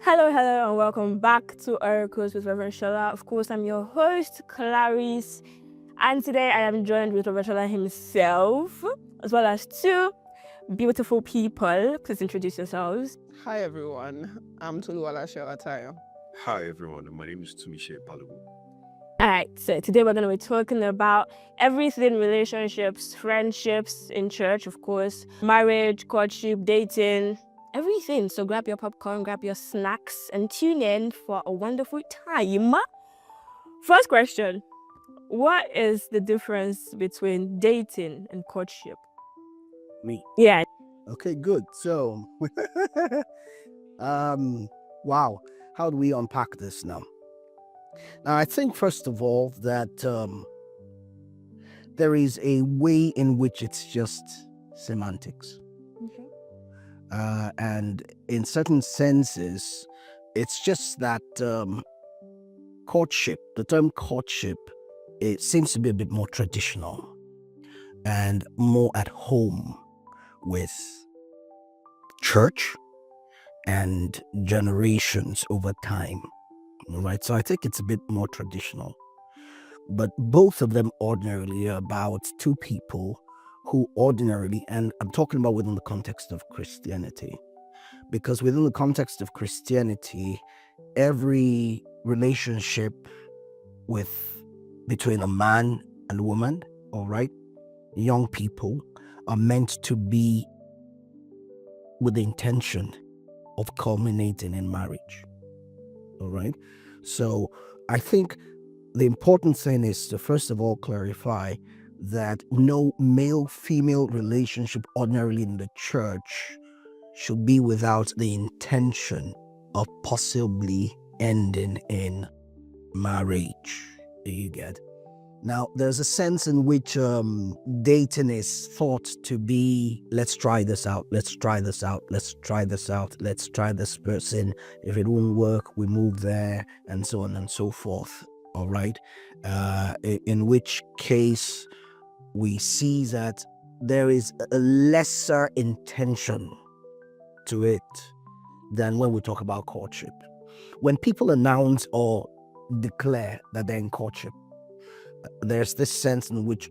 Hello, and welcome back to Oracles with Rev.Shola. Of course, I'm your host, Clarice, and today I am joined with Rev.Shola himself, as well as two beautiful people. Please introduce yourselves. Hi everyone, I'm Tuluwala Shawatayo. Hi everyone, my name is Tumishe Palugu. Alright, so today we're going to be talking about everything relationships, friendships in church, of course, marriage, courtship, dating, everything. So grab your popcorn, grab your snacks, and tune in for a wonderful time. First question: what is the difference between dating and courtship? Me. Yeah. Okay, good. So, wow, how do we unpack this now? Now, I think first of all that there is a way in which it's just semantics, and in certain senses, it's just that courtship. The term courtship, it seems to be a bit more traditional and more at home with church and generations over time, right? So I think it's a bit more traditional. But both of them ordinarily are about two people who ordinarily, and I'm talking about within the context of Christianity, because within the context of Christianity, every relationship between a man and a woman, all right, young people are meant to be with the intention of culminating in marriage. All right. So I think the important thing is to first of all clarify that no male-female relationship ordinarily in the church should be without the intention of possibly ending in marriage. Do you get? Now, there's a sense in which dating is thought to be, let's try this out, let's try this out, let's try this out, let's try this person. If it won't work, we move there, and so on and so forth. All right. In which case, we see that there is a lesser intention to it than when we talk about courtship. When people announce or declare that they're in courtship, there's this sense in which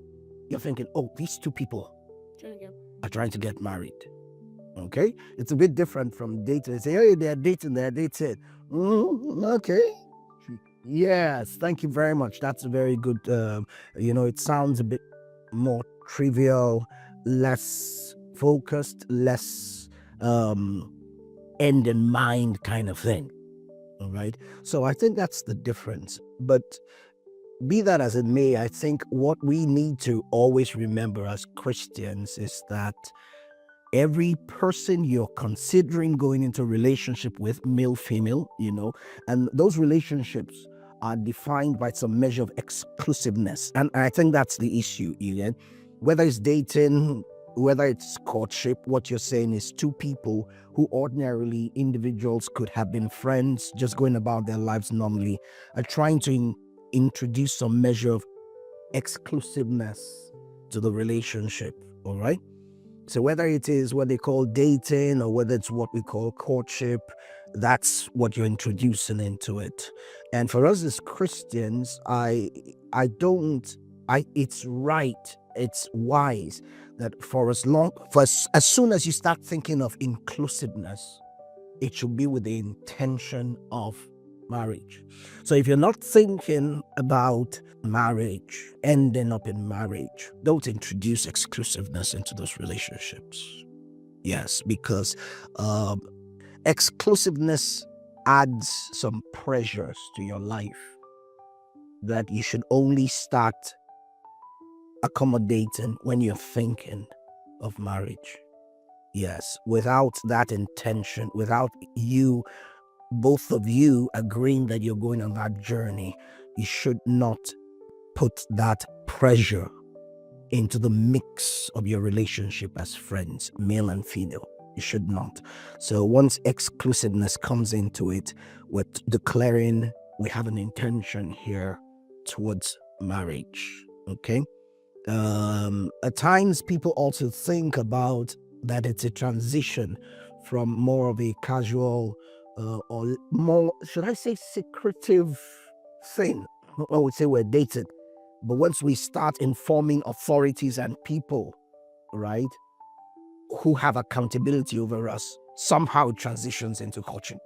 you're thinking, oh, these two people are trying to get married. Okay? It's a bit different from dating. They say, hey, they're dating. Okay. Yes, thank you very much. That's a very good, it sounds a bit more trivial, less focused, less end in mind kind of thing. All right? So I think that's the difference. But be that as it may, I think what we need to always remember as Christians is that every person you're considering going into a relationship with, male, female, and those relationships are defined by some measure of exclusiveness. And I think that's the issue, whether it's dating, whether it's courtship, what you're saying is two people who ordinarily individuals could have been friends, just going about their lives normally, are trying to introduce some measure of exclusiveness to the relationship. All right. So whether it is what they call dating or whether it's what we call courtship, that's what you're introducing into it. And for us as Christians, it's right, it's wise that as soon as you start thinking of inclusiveness, it should be with the intention of marriage. So if you're not thinking about marriage, ending up in marriage, don't introduce exclusiveness into those relationships. Yes, because exclusiveness adds some pressures to your life that you should only start accommodating when you're thinking of marriage. Yes, without that intention, without both of you agreeing that you're going on that journey, you should not put that pressure into the mix of your relationship as friends, male and female. You should not. So once exclusiveness comes into it, we're declaring we have an intention here towards marriage. Okay. At times people also think about that it's a transition from more of a casual or more, should I say, secretive thing. I would say we're dating, but once we start informing authorities and people, right, who have accountability over us, somehow it transitions into courtship.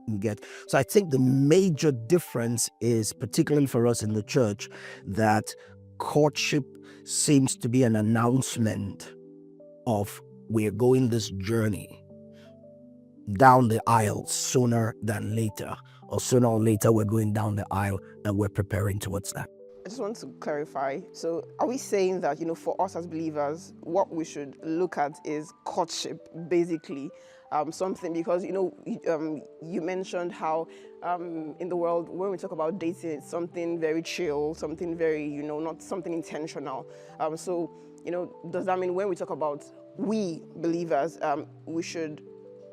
You get? So I think the major difference is, particularly for us in the church, that courtship seems to be an announcement of we're going this journey down the aisle sooner than later, or sooner or later we're going down the aisle and we're preparing towards that. I just want to clarify. So, are we saying that, for us as believers, what we should look at is courtship, basically? Something, because, you mentioned how in the world, when we talk about dating, it's something very chill, something very, not something intentional. So, does that mean when we talk about we believers, we should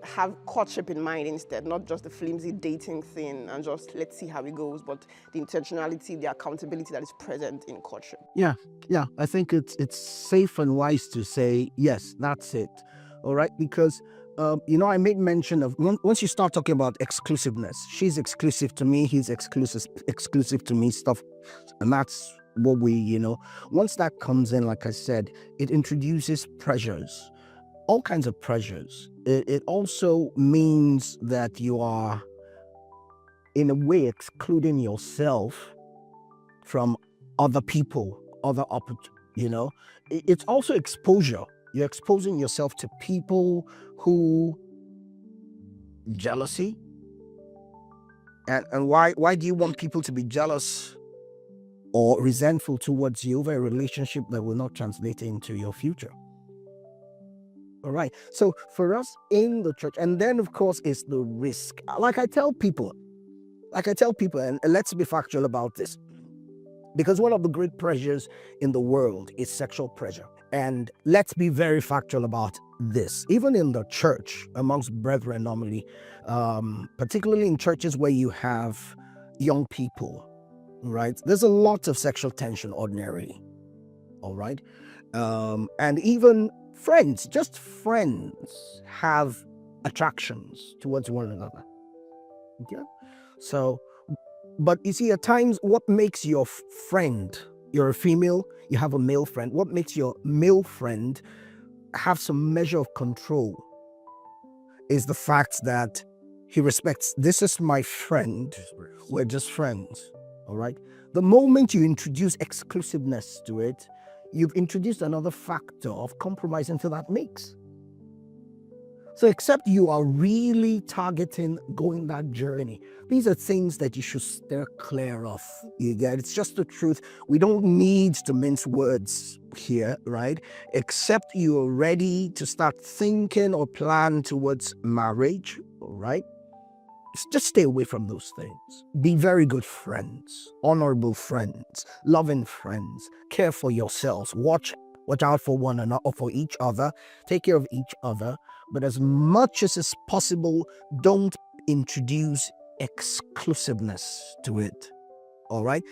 have courtship in mind instead, not just the flimsy dating thing and just let's see how it goes, but the intentionality, the accountability that is present in courtship? Yeah, I think it's safe and wise to say yes, that's it. All right, because I made mention of once you start talking about exclusiveness, she's exclusive to me, he's exclusive to me, stuff, and that's what we, once that comes in, like I said, it introduces pressures, all kinds of pressures. It also means that you are, in a way, excluding yourself from other people, other opportunities. It's also exposure. You're exposing yourself to people who jealousy. And why do you want people to be jealous or resentful towards you over a relationship that will not translate into your future? All right. So for us in the church, and then of course is the risk. Like I tell people, and let's be factual about this, because one of the great pressures in the world is sexual pressure. And let's be very factual about this. Even in the church, amongst brethren normally, particularly in churches where you have young people, right? There's a lot of sexual tension ordinarily. All right. And even friends, just friends, have attractions towards one another. Okay? So, but you see, at times, what makes your friend, you're a female, you have a male friend, what makes your male friend have some measure of control is the fact that he respects, this is my friend, we're just friends. All right? The moment you introduce exclusiveness to it, you've introduced another factor of compromise into that mix. So except you are really targeting going that journey, these are things that you should steer clear of. You get it? It's just the truth. We don't need to mince words here, right? Except you're ready to start thinking or plan towards marriage, all right? Just stay away from those things. Be very good friends, honorable friends, loving friends. Care for yourselves. Watch out for one another, or for each other. Take care of each other. But as much as is possible, don't introduce exclusiveness to it. All right?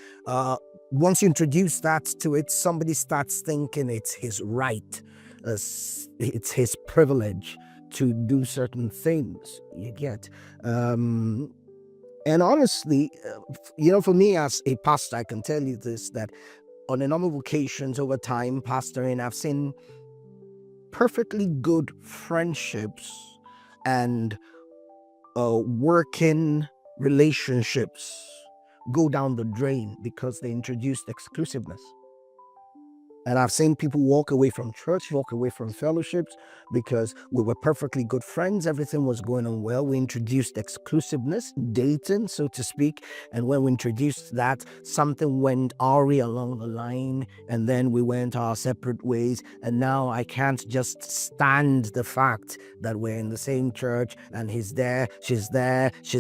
Once you introduce that to it, somebody starts thinking it's his right, it's his privilege to do certain things. You get. And honestly, for me as a pastor, I can tell you this, that on a number of occasions over time, pastoring, I've seen perfectly good friendships and working relationships go down the drain because they introduced exclusiveness. And I've seen people walk away from church, walk away from fellowships because we were perfectly good friends. Everything was going on well. We introduced exclusiveness, dating, so to speak. And when we introduced that, something went awry along the line. And then we went our separate ways. And now I can't just stand the fact that we're in the same church and he's there, she's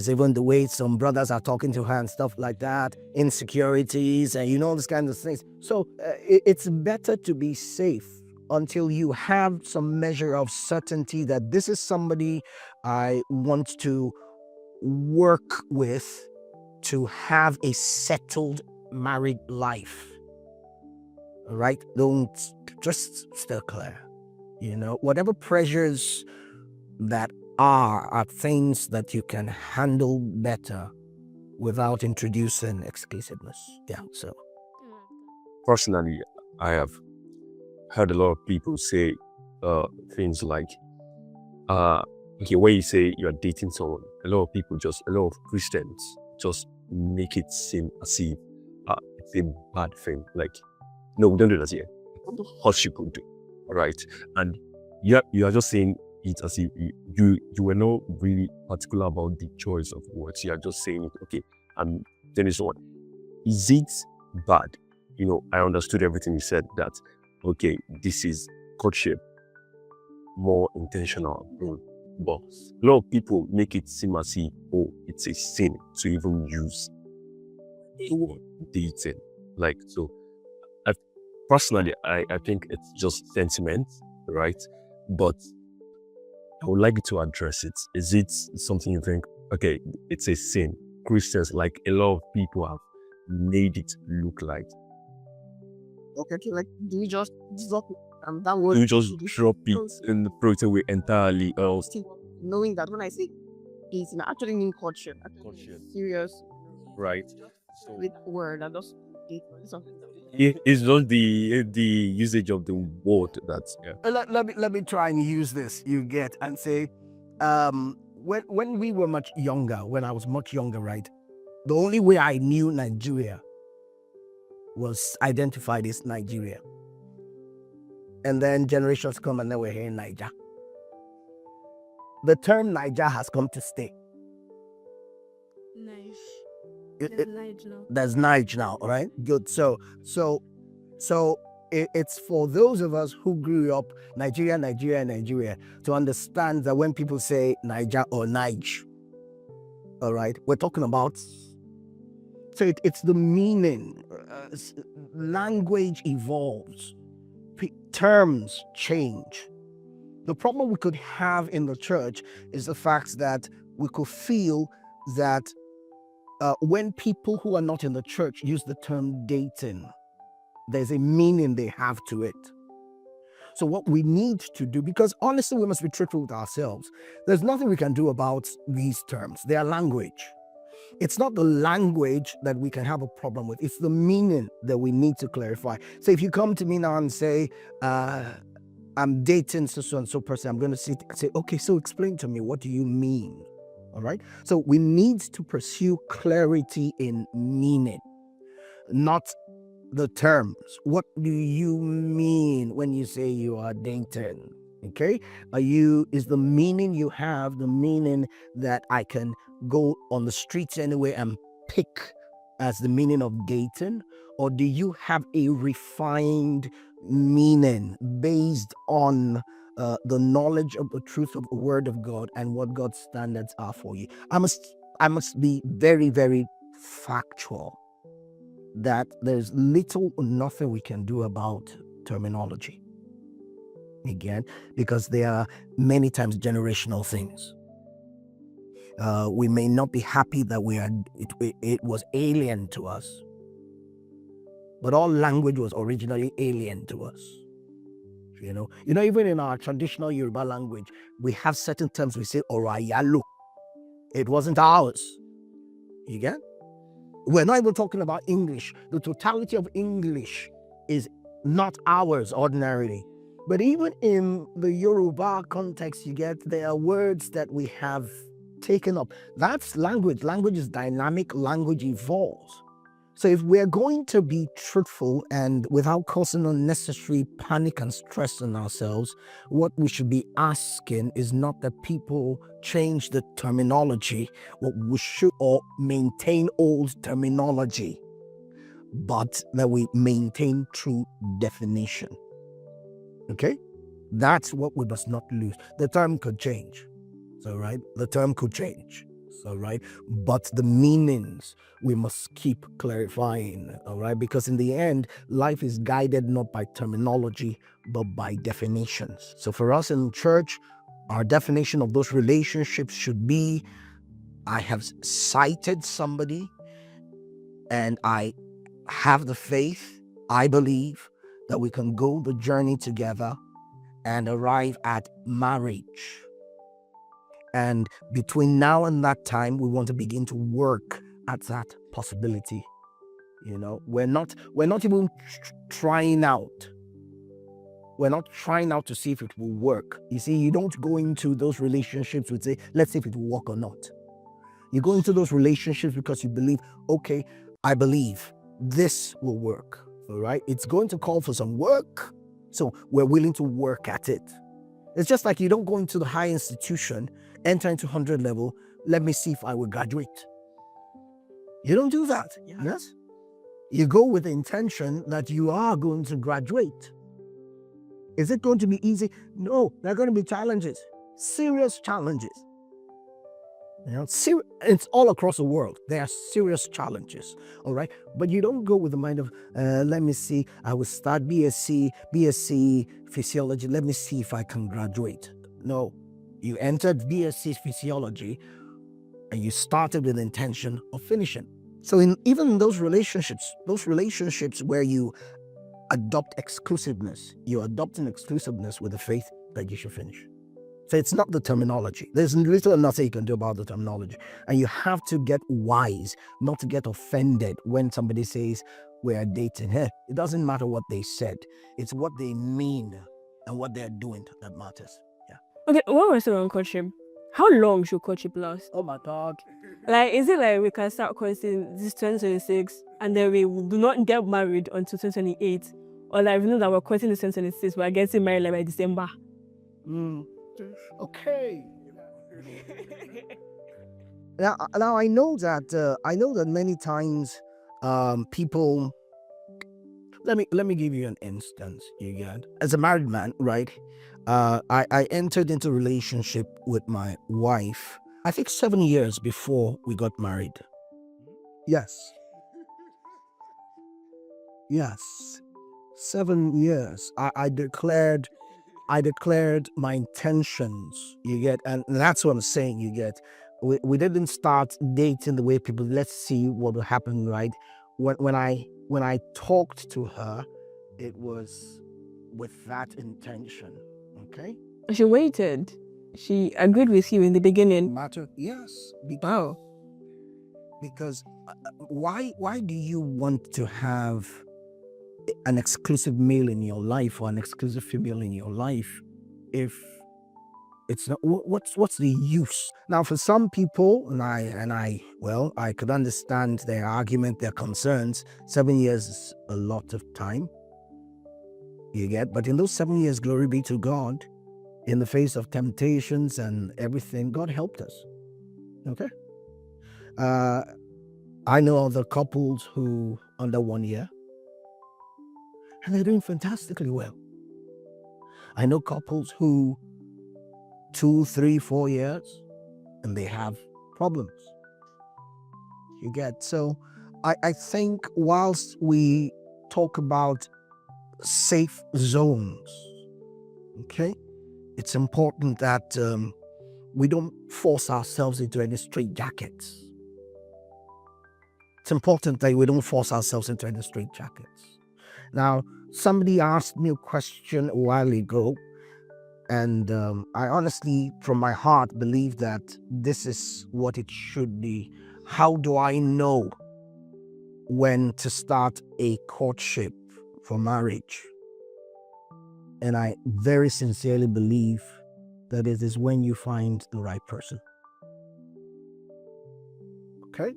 even the way some brothers are talking to her and stuff like that, insecurities and all these kinds of things. So it's better to be safe until you have some measure of certainty that this is somebody I want to work with to have a settled married life. All right? Don't just steer clear. Whatever pressures that are things that you can handle better without introducing exclusiveness. Yeah, so. Personally, I have heard a lot of people say things like, okay, when you say you're dating someone, a lot of Christians just make it seem as if it's a bad thing. Like, no, we don't do that here. How should people do? All right. And you are just saying it as if you were not really particular about the choice of words. You are just saying, okay, I'm dating someone. Is it bad? I understood everything you said, that, okay, this is courtship, more intentional. But a lot of people make it seem as if, it's a sin to even use the word dating. Like, so personally, I think it's just sentiment, right? But I would like you to address it. Is it something you think, okay, it's a sin? Christians, like a lot of people have made it look like. Okay, like, do you just drop that word? You just drop it and throw it away entirely, else. Knowing that when I say dating, I actually mean courtship. Serious, Right. with word, and just date something. It's just the usage of the word that's Let me try and use this, you get, and say, when we were much younger, when I was much younger, right, the only way I knew Nigeria was identified as Nigeria. And then generations come and then we're here in Niger. The term Niger has come to stay. Nice. There's Niger now, all right? Good. So it's for those of us who grew up Nigeria to understand that when people say Niger or Niger, all right, we're talking about. So it's the meaning. Language evolves. Terms change. The problem we could have in the church is the fact that we could feel that when people who are not in the church use the term dating, there's a meaning they have to it. So what we need to do, because honestly we must be truthful with ourselves, there's nothing we can do about these terms. They are language. It's not the language that we can have a problem with. It's the meaning that we need to clarify. So if you come to me now and say, I'm dating so and so person, I'm going to say, okay, so explain to me, what do you mean? All right. So we need to pursue clarity in meaning, not the terms. What do you mean when you say you are dating? Okay. Is the meaning you have the meaning that I can go on the streets anyway and pick as the meaning of dating? Or do you have a refined meaning based on the knowledge of the truth of the word of God and what God's standards are for you? I must be very, very factual that there's little or nothing we can do about terminology. Again, because they are many times generational things. We may not be happy that it was alien to us, but all language was originally alien to us. Even in our traditional Yoruba language, we have certain terms. We say "orayalo." It wasn't ours. You get? We're not even talking about English. The totality of English is not ours ordinarily. But even in the Yoruba context, there are words that we have taken up. That's language. Language is dynamic. Language evolves. So if we're going to be truthful and without causing unnecessary panic and stress on ourselves, what we should be asking is not that people change the terminology, or maintain old terminology, but that we maintain true definition. Okay? That's what we must not lose. The term could change. So, right? The term could change. So, right? But the meanings we must keep clarifying. All right? Because in the end, life is guided not by terminology, but by definitions. So for us in church, our definition of those relationships should be, I have cited somebody and I have the faith, I believe, that we can go the journey together and arrive at marriage. And between now and that time, we want to begin to work at that possibility. You know, we're not even trying out. We're not trying out to see if it will work. You see, you don't go into those relationships with say, let's see if it will work or not. You go into those relationships because you believe, okay, I believe this will work. All right. It's going to call for some work. So we're willing to work at it. It's just like you don't go into the high institution, enter into 100 level, let me see if I will graduate. You don't do that. Yes. You go with the intention that you are going to graduate. Is it going to be easy? No, there are going to be challenges, serious challenges. You know, it's all across the world. There are serious challenges, all right? But you don't go with the mind of, let me see, I will start BSc Physiology, let me see if I can graduate. No, you entered BSc Physiology and you started with the intention of finishing. So even in those relationships where you adopt exclusiveness, you're adopting exclusiveness with the faith that you should finish. So it's not the terminology. There's little or nothing you can do about the terminology. And you have to get wise, not to get offended when somebody says, we're dating. Hey, it doesn't matter what they said. It's what they mean and what they're doing that matters. Yeah. Okay, what was it on courtship? How long should courtship last? Oh my God. Like, is it like we can start courting this 2026 and then we do not get married until 2028? Or like we know that we're courting this 2026, we're getting married like by December? Okay. Now I know that many times people. Let me give you an instance. You get, as a married man, right? I entered into a relationship with my wife, I think 7 years before we got married. Yes. 7 years. I declared my intentions, you get, and that's what I'm saying, you get. We didn't start dating the way people, let's see what will happen, right? When I talked to her, it was with that intention, okay? She waited. She agreed with you in the beginning. Yes. Wow. Because why do you want to have an exclusive male in your life or an exclusive female in your life if it's not? What's the use? Now, for some people, and I could understand their argument, their concerns. 7 years is a lot of time, you get, but in those 7 years, glory be to God, in the face of temptations and everything, God helped us. Okay. I know other couples who under 1 year, and they're doing fantastically well. I know couples who 2, 3, 4 years, and they have problems. You get, so I think whilst we talk about safe zones, okay, it's important that we don't force ourselves into any straitjackets. It's important that we don't force ourselves into any straitjackets. Now, somebody asked me a question a while ago, and I honestly, from my heart, believe that this is what it should be. How do I know when to start a courtship for marriage? And I very sincerely believe that it is when you find the right person. Okay?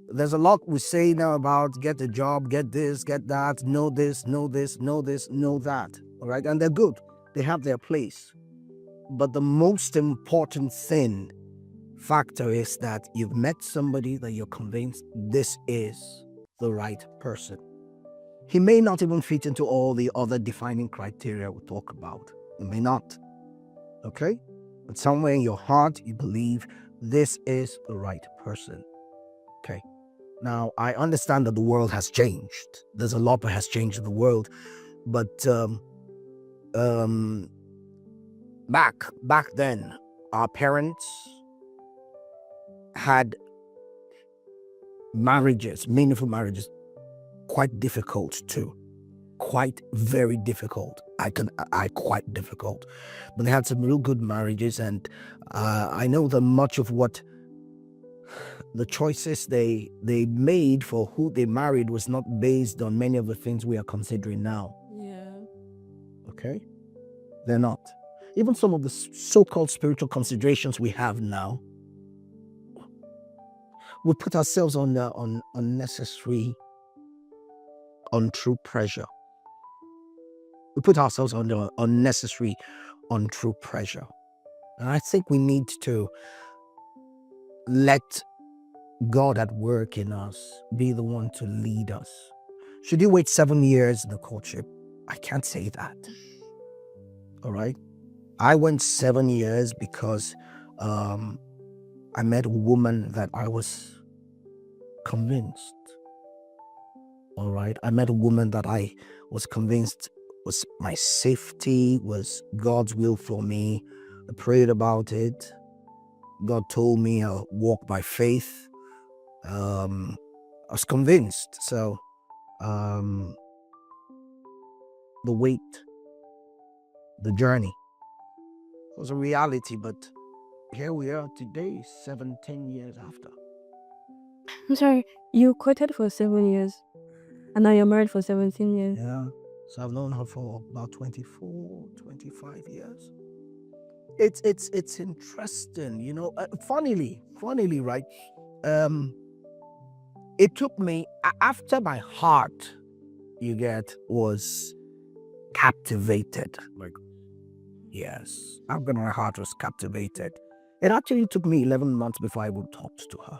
There's a lot we say now about get a job, get this, get that, know this, know this, know this, know that. All right? And they're good. They have their place. But the most important factor is that you've met somebody that you're convinced this is the right person. He may not even fit into all the other defining criteria we talk about. He may not. Okay? But somewhere in your heart, you believe this is the right person. Okay? Now, I understand that the world has changed. There's a lot that has changed in the world. But back then, our parents had marriages, meaningful marriages, quite difficult too. Quite very difficult. I quite difficult. But they had some real good marriages, and I know that much of what the choices they made for who they married was not based on many of the things we are considering now. Yeah. Okay? They're not. Even some of the so-called spiritual considerations we have now, we put ourselves under on unnecessary, untrue pressure. We put ourselves under unnecessary, untrue pressure. And I think we need to let God at work in us be the one to lead us. Should you wait 7 years in the courtship? I can't say that. All right? I went 7 years because I met a woman that I was convinced. All right? I met a woman that I was convinced was my safety, was God's will for me. I prayed about it. God told me I'll walk by faith. I was convinced. So the wait, the journey was a reality, but here we are today, 17 years after. I'm sorry, you courted for 7 years and now you're married for 17 years. Yeah. So I've known her for about 24, 25 years. It's interesting, you know. Funnily, right? It took me after my heart, you get, was captivated. Like, yes, after my heart was captivated. It actually took me 11 months before I would talk to her.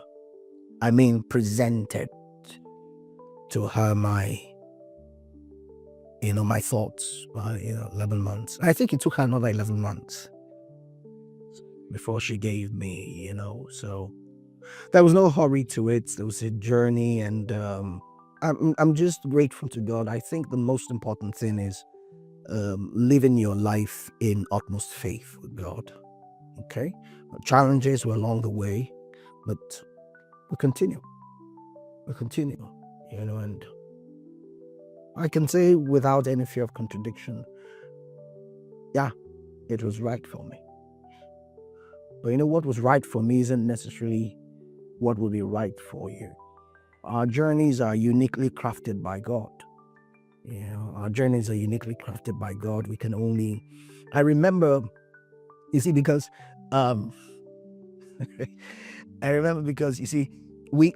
I mean, presented to her my thoughts. 11 months. I think it took her another 11 months before she gave me, so there was no hurry to it. There was a journey, and I'm just grateful to God. I think the most important thing is living your life in utmost faith with God. Okay? Challenges were along the way, but we continue. And I can say without any fear of contradiction, yeah, it was right for me. But what was right for me isn't necessarily what will be right for you. Our journeys are uniquely crafted by God. Our journeys are uniquely crafted by God. We can only... I remember, because I remember because, we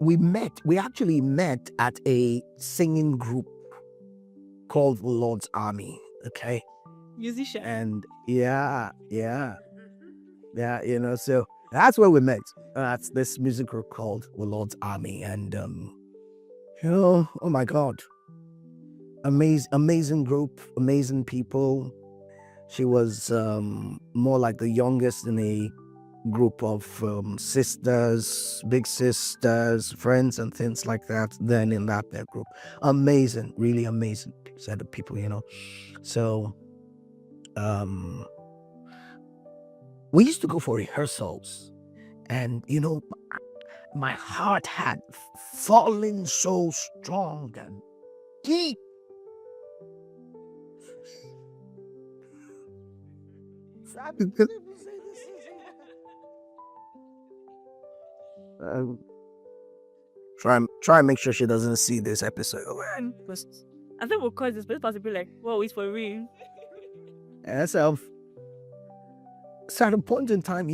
actually met at a singing group called the Lord's Army, okay? Musician. And so that's where we met. That's this music group called the Lord's Army. And, oh my God. Amazing group, amazing people. She was more like the youngest in a group of sisters, big sisters, friends, and things like that. Then in that group, amazing, really amazing set of people, So, we used to go for rehearsals, and my heart had fallen so strong and deep. Try and make sure she doesn't see this episode. I think we'll cause this, but it's supposed to be like, whoa, it's for real. And so at a point in time,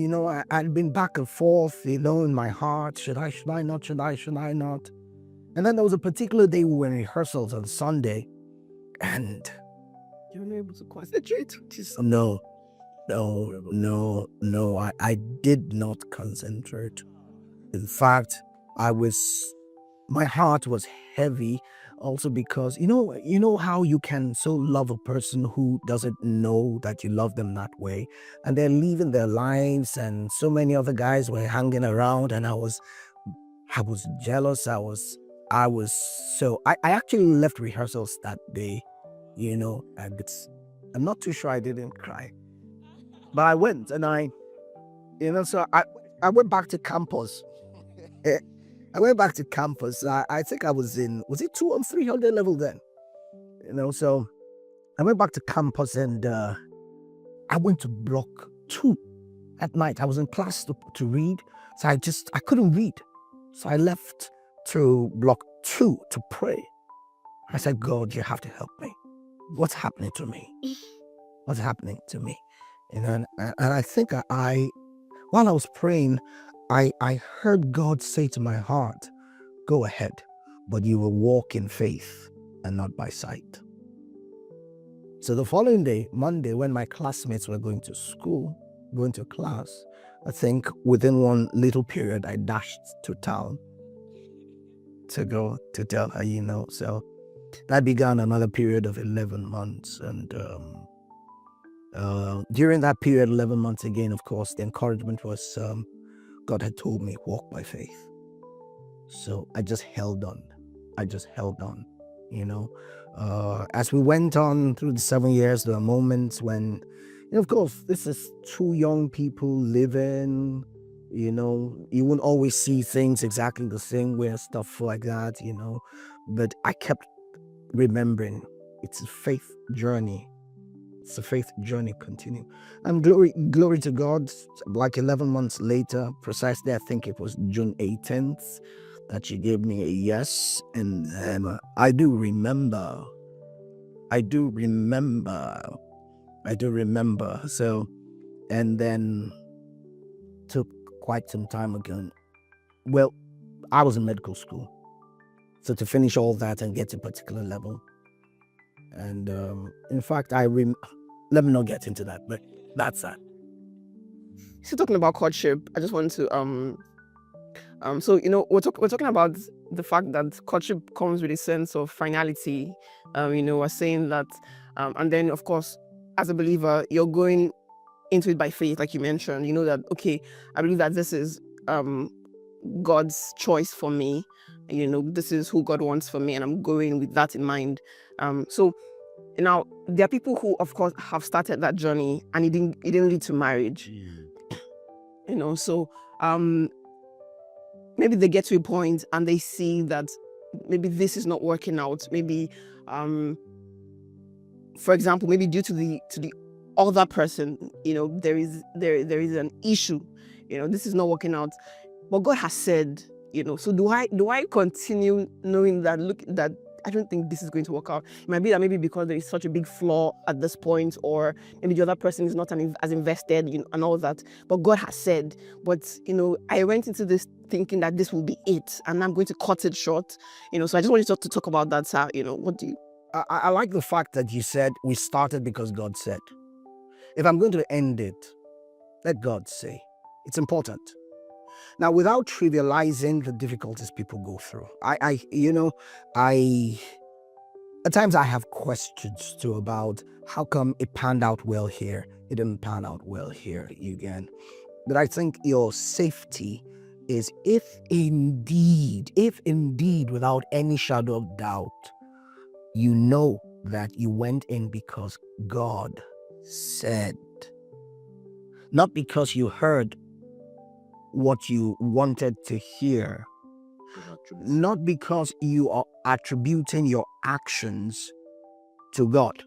I'd been back and forth, in my heart. Should I not? And then there was a particular day we were in rehearsals on Sunday, and you were able to concentrate. No, I did not concentrate. In fact, my heart was heavy, also because, you know how you can so love a person who doesn't know that you love them that way, and they're living their lives, and so many other guys were hanging around, and I was jealous. I actually left rehearsals that day, and I'm not too sure I didn't cry, but I went, and so I went back to campus. I think I was in, was it 200 or 300 level then? So I went back to campus and I went to block 2 at night. I was in class to read, so I couldn't read. So I left to block 2 to pray. I said, God, you have to help me. What's happening to me? What's happening to me? You know, and I think while I was praying, I heard God say to my heart, go ahead, but you will walk in faith and not by sight. So the following day, Monday, when my classmates were going to class, I think within one little period, I dashed to town to go to tell her, So that began another period of 11 months. And during that period, 11 months again, of course, the encouragement was God had told me, walk by faith. So I just held on. As we went on through the 7 years, there were moments when, of course, this is 2 young people living, you won't always see things exactly the same way, stuff like that, but I kept remembering it's a faith journey. It's a faith journey continue. And glory to God, like 11 months later, precisely, I think it was June 18th, that she gave me a yes. And I do remember. So, and then took quite some time ago. Well, I was in medical school. So to finish all that and get to a particular level. And in fact, let me not get into that, but that's that. Still talking about courtship, I just want to so we're talking about the fact that courtship comes with a sense of finality. We're saying that, and then of course, as a believer, you're going into it by faith, like you mentioned. You know that, okay, I believe that this is God's choice for me. This is who God wants for me, and I'm going with that in mind. So now there are people who, of course, have started that journey and it didn't lead to marriage. So maybe they get to a point and they see that maybe this is not working out. Maybe, for example, maybe due to the other person, there is an issue. This is not working out. But God has said, so do I continue knowing that, look, that I don't think this is going to work out? It might be that maybe because there is such a big flaw at this point, or maybe the other person is not as invested, and all that. But God has said, but, I went into this thinking that this will be it, and I'm going to cut it short. So I just want you to talk about that, sir. What do you... I like the fact that you said we started because God said. If I'm going to end it, let God say. It's important. Now, without trivializing the difficulties people go through, at times I have questions too about how come it panned out well here, it didn't pan out well here again. But I think your safety is if indeed, without any shadow of doubt, you know that you went in because God said, not because you heard what you wanted to hear, not because you are attributing your actions to God,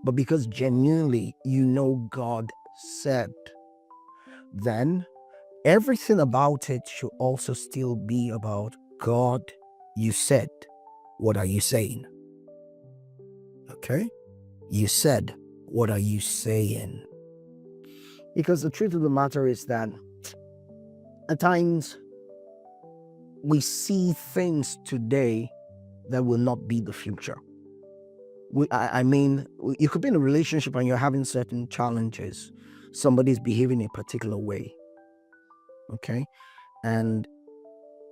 but because genuinely you know God said. Then everything about it should also still be about God, you said. What are you saying? Okay? You said, what are you saying? Because the truth of the matter is that at times we see things today that will not be the future. You could be in a relationship and you're having certain challenges. Somebody's behaving a particular way. Okay? And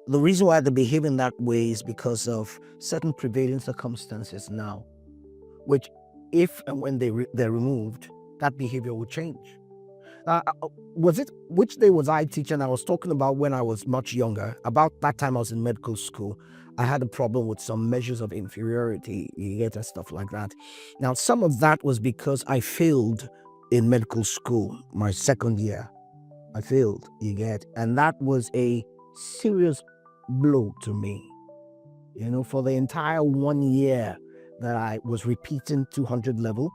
the reason why they're behaving that way is because of certain prevailing circumstances now, which if and when they're removed, that behavior will change. Which day was I teaching? I was talking about when I was much younger. About that time I was in medical school. I had a problem with some measures of inferiority, and stuff like that. Now, some of that was because I failed in medical school, my second year. I failed, and that was a serious blow to me. For the entire 1 year, that I was repeating 200 level,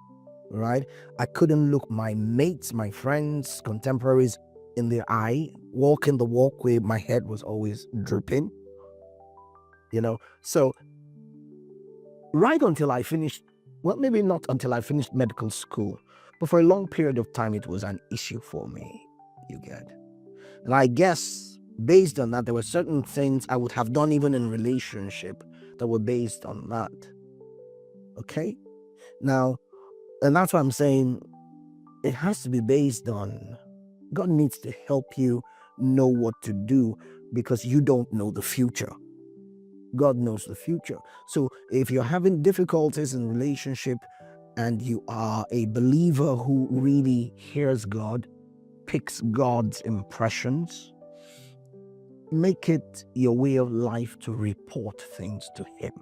right? I couldn't look my mates, my friends, contemporaries in the eye, walking the walkway. My head was always drooping, So right until I finished, well, maybe not until I finished medical school, but for a long period of time, it was an issue for me, you get. And I guess based on that, there were certain things I would have done even in relationship that were based on that. Okay? Now, and that's why I'm saying it has to be based on, God needs to help you know what to do because you don't know the future. God knows the future. So if you're having difficulties in relationship and you are a believer who really hears God, picks God's impressions, make it your way of life to report things to Him.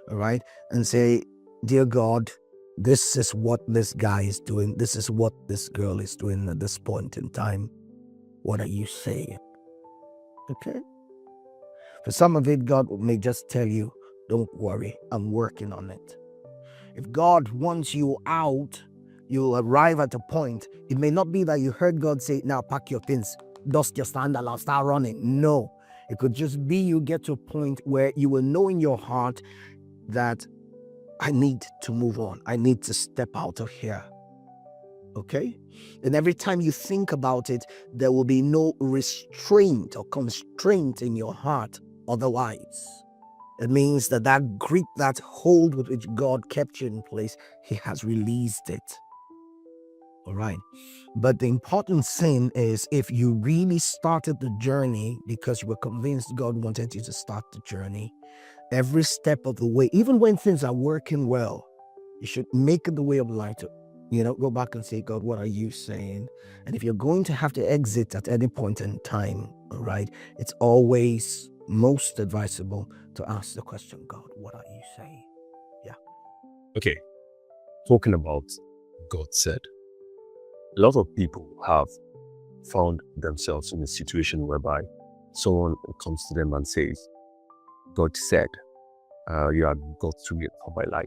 All right? And say, dear God, this is what this guy is doing. This is what this girl is doing at this point in time. What are you saying? Okay? For some of it, God may just tell you, don't worry, I'm working on it. If God wants you out, you'll arrive at a point. It may not be that you heard God say, now pack your things, dust your sandal and start running. No, it could just be you get to a point where you will know in your heart that I need to move on. I need to step out of here. Okay? And every time you think about it, there will be no restraint or constraint in your heart otherwise. It means that grip, that hold with which God kept you in place, He has released it. All right. But the important thing is, if you really started the journey because you were convinced God wanted you to start the journey, every step of the way, even when things are working well, you should make it the way of life to, go back and say, God, what are you saying? And if you're going to have to exit at any point in time, all right, it's always most advisable to ask the question, God, what are you saying? Yeah. Okay, talking about God said, a lot of people have found themselves in a situation whereby someone comes to them and says, God said, you are God's tribute for my life.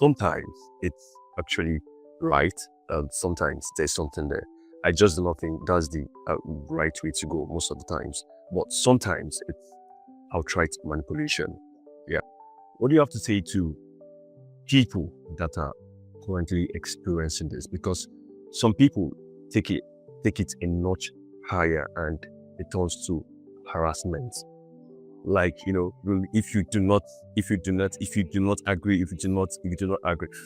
Sometimes it's actually right, and sometimes there's something there. I just do not think that's the right way to go most of the times. But sometimes it's outright manipulation. Yeah. What do you have to say to people that are currently experiencing this? Because some people take it a notch higher and it turns to harassment. Like, if you do not agree.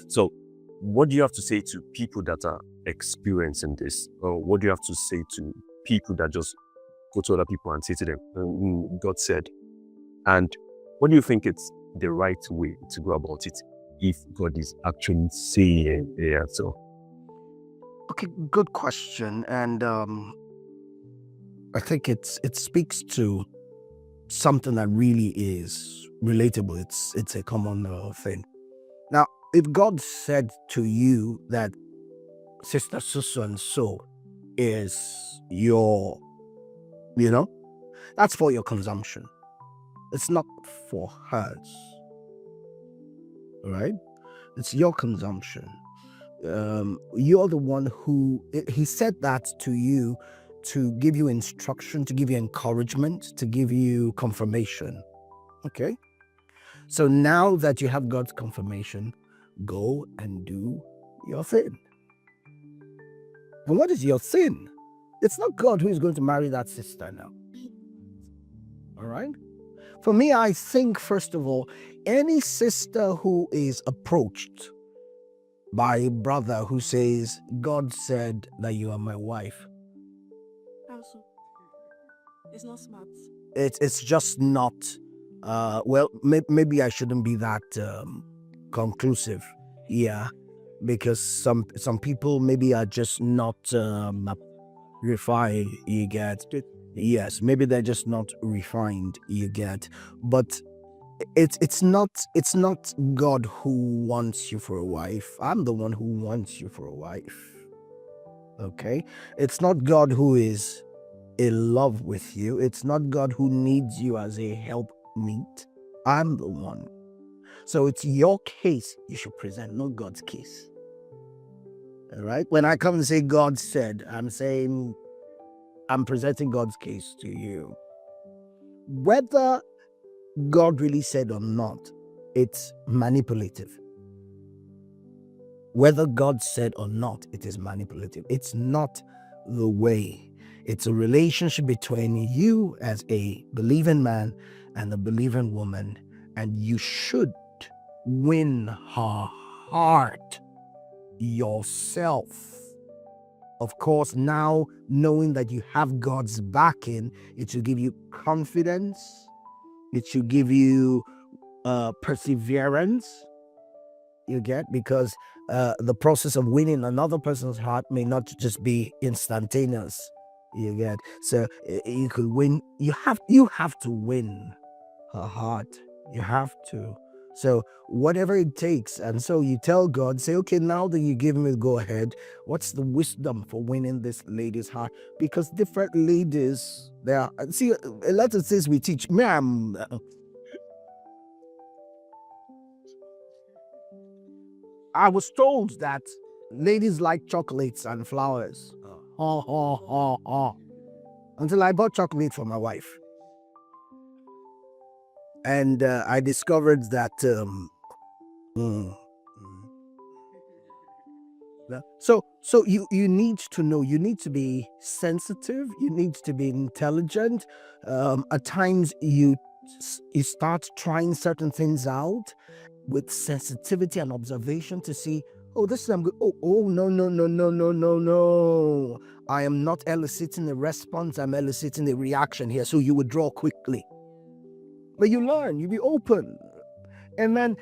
So what do you have to say to people that are experiencing this? Or what do you have to say to people that just go to other people and say to them, God said? And what do you think it's the right way to go about it if God is actually saying? Yeah, so. Okay, good question. And I think it speaks to something that really is relatable. It's a common thing. Now, if God said to you that Sister so and so is your, that's for your consumption. It's not for hers. All right? It's your consumption. You're the one who, He said that to you to give you instruction, to give you encouragement, to give you confirmation. Okay? So now that you have God's confirmation, go and do your thing. And what is your sin? It's not God who is going to marry that sister now. All right? For me, I think, first of all, any sister who is approached by a brother who says, God said that you are my wife. Also, it's not smart. It's just not, maybe I shouldn't be that conclusive. Yeah. Because some people maybe are just not refined, you get. Yes, maybe they're just not refined, you get. But it's not God who wants you for a wife. I'm the one who wants you for a wife. Okay? It's not God who is in love with you. It's not God who needs you as a helpmeet. I'm the one. So it's your case you should present, not God's case. All right? When I come and say God said, I'm saying I'm presenting God's case to you. Whether God really said or not, it's manipulative. Whether God said or not, it is manipulative. It's not the way. It's a relationship between you as a believing man and a believing woman, and you should win her heart yourself. Of course, now knowing that you have God's backing, it should give you confidence. It should give you perseverance. You get? Because the process of winning another person's heart may not just be instantaneous. You get? So you could win. You have to win her heart. You have to. So whatever it takes. And so you tell God, say, okay, now that you give me the go ahead, what's the wisdom for winning this lady's heart? Because different ladies, there are, see, a lot of things we teach. Ma'am, I was told that ladies like chocolates and flowers. Until I bought chocolate for my wife. And I discovered that so you need to know, you need to be sensitive, you need to be intelligent. At times you start trying certain things out with sensitivity and observation to see, oh, this is I'm good. Oh, no. I am not eliciting a response, I'm eliciting a reaction here. So you withdraw quickly. But you learn, you be open. And then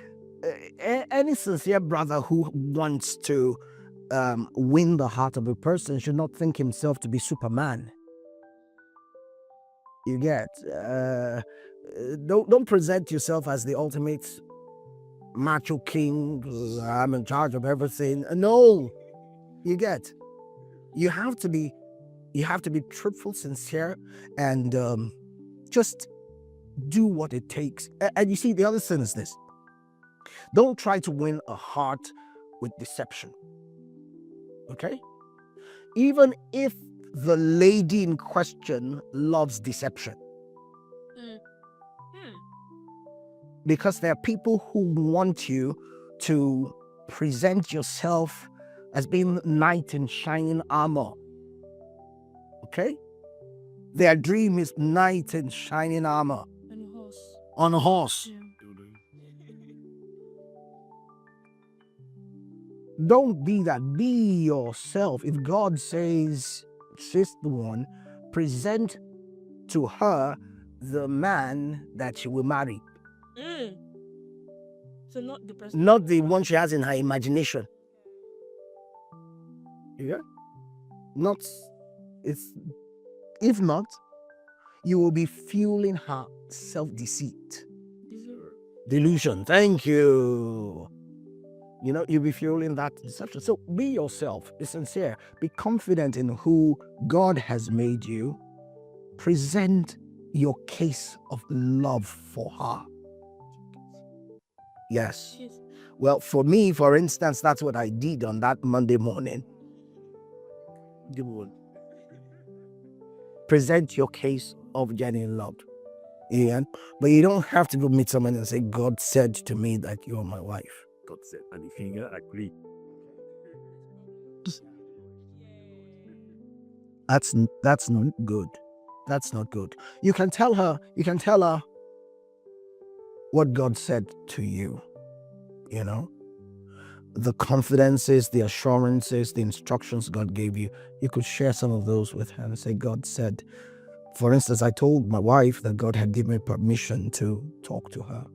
any sincere brother who wants to win the heart of a person should not think himself to be Superman. You get? Don't present yourself as the ultimate macho king. I'm in charge of everything. No, you get? You have to be truthful, sincere, and just do what it takes. And you see, the other thing is this: don't try to win a heart with deception. Okay? Even if the lady in question loves deception. Because there are people who want you to present yourself as being knight in shining armor. Okay? Their dream is knight in shining armor. On a horse. Yeah. Don't be that. Be yourself. If God says she's the one, present to her the man that she will marry. So not the person. Not the one she has in her imagination. Yeah? Not. It's. If not, you will be fueling her self-deceit. Delusion. Thank you. You know, you'll be fueling that deception. So be yourself. Be sincere. Be confident in who God has made you. Present your case of love for her. Yes. Well, for me, for instance, that's what I did on that Monday morning. Present your case of getting loved. Yeah. But you don't have to go meet someone and say, God said to me that you're my wife. God said, and if you agree. That's not good. That's not good. You can tell her what God said to you. You know? The confidences, the assurances, the instructions God gave you. You could share some of those with her and say, God said. For instance, I told my wife that God had given me permission to talk to her.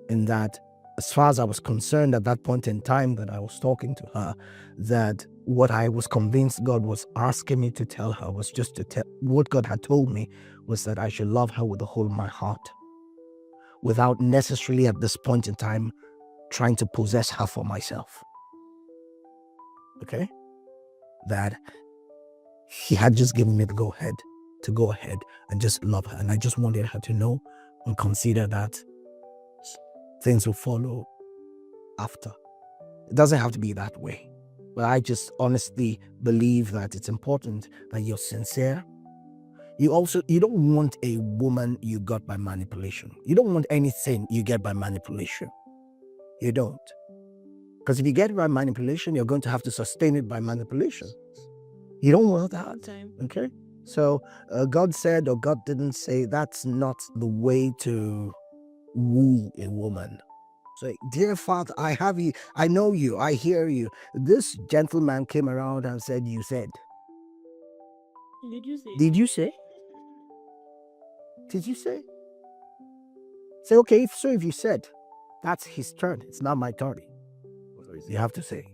And that as far as I was concerned at that point in time that I was talking to her, that what I was convinced God was asking me to tell her was just to tell, what God had told me was that I should love her with the whole of my heart, without necessarily at this point in time trying to possess her for myself. Okay? That He had just given me the go ahead and just love her. And I just wanted her to know and consider that things will follow after. It doesn't have to be that way. But I just honestly believe that it's important that you're sincere. You don't want a woman you got by manipulation. You don't want anything you get by manipulation. You don't. Because if you get it by manipulation, you're going to have to sustain it by manipulation. You don't want that. Okay? So God said or God didn't say, that's not the way to woo a woman. So, dear Father, I have you, I know you, I hear you. This gentleman came around and said, you said. Did you say? Did you say? Did you say? Say, okay, if you said, that's his turn. It's not my turn. You have to say.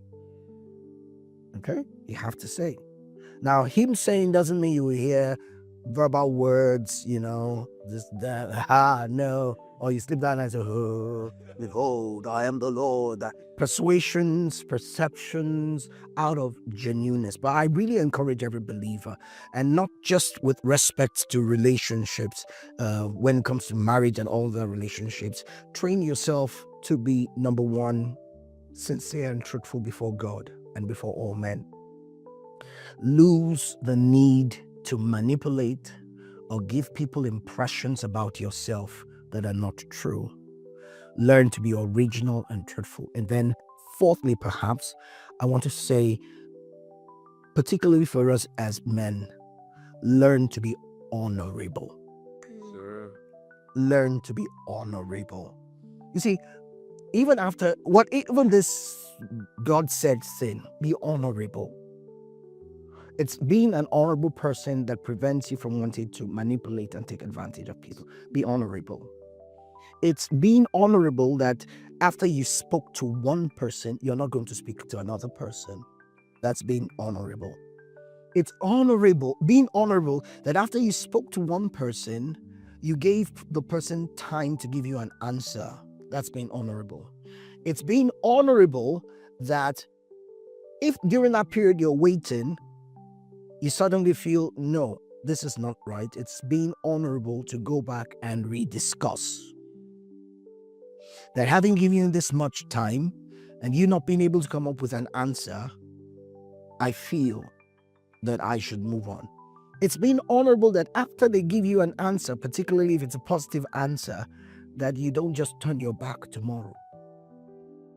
Okay? You have to say. Now, him saying doesn't mean you will hear verbal words, this, that, no. Or you sleep down and say, oh, behold, I am the Lord. Persuasions, perceptions out of genuineness. But I really encourage every believer, and not just with respect to relationships, when it comes to marriage and all the relationships, train yourself to be, number one, sincere and truthful before God and before all men. Lose the need to manipulate or give people impressions about yourself that are not true. Learn to be original and truthful. And then fourthly, perhaps, I want to say, particularly for us as men, learn to be honorable. Learn to be honorable. You see, even this God said sin, be honorable. It's being an honorable person that prevents you from wanting to manipulate and take advantage of people. Be honorable. It's being honorable that after you spoke to one person, you're not going to speak to another person. That's being honorable. It's being honorable that after you spoke to one person, you gave the person time to give you an answer. That's being honorable. It's being honorable that if during that period you're waiting, you suddenly feel, no, this is not right. It's being honorable to go back and rediscuss. That having given you this much time and you not being able to come up with an answer, I feel that I should move on. It's being honorable that after they give you an answer, particularly if it's a positive answer, that you don't just turn your back tomorrow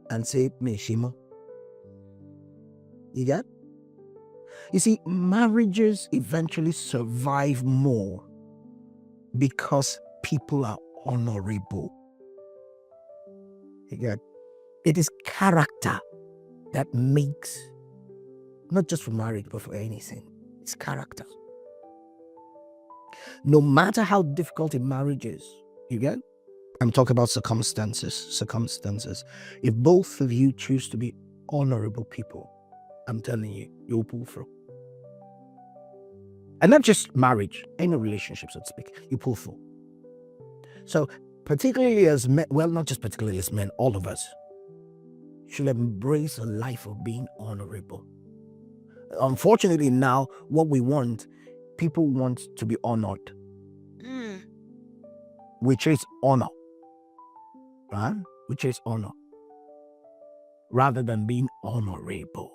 and say, me, Shima. You get? You see, marriages eventually survive more because people are honorable. You get? It is character that makes, not just for marriage, but for anything. It's character. No matter how difficult a marriage is, you get? I'm talking about circumstances. If both of you choose to be honorable people, I'm telling you, you'll pull through. And not just marriage, any relationship, so to speak, you pull through. So, particularly as men, well, not just particularly as men, all of us should embrace a life of being honorable. Unfortunately, now, what we want, people want to be honored. We chase honor, right? We chase honor rather than being honorable.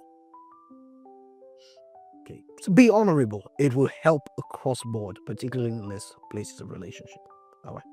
Okay, so be honorable. It will help across board, particularly in this places of relationship. All right.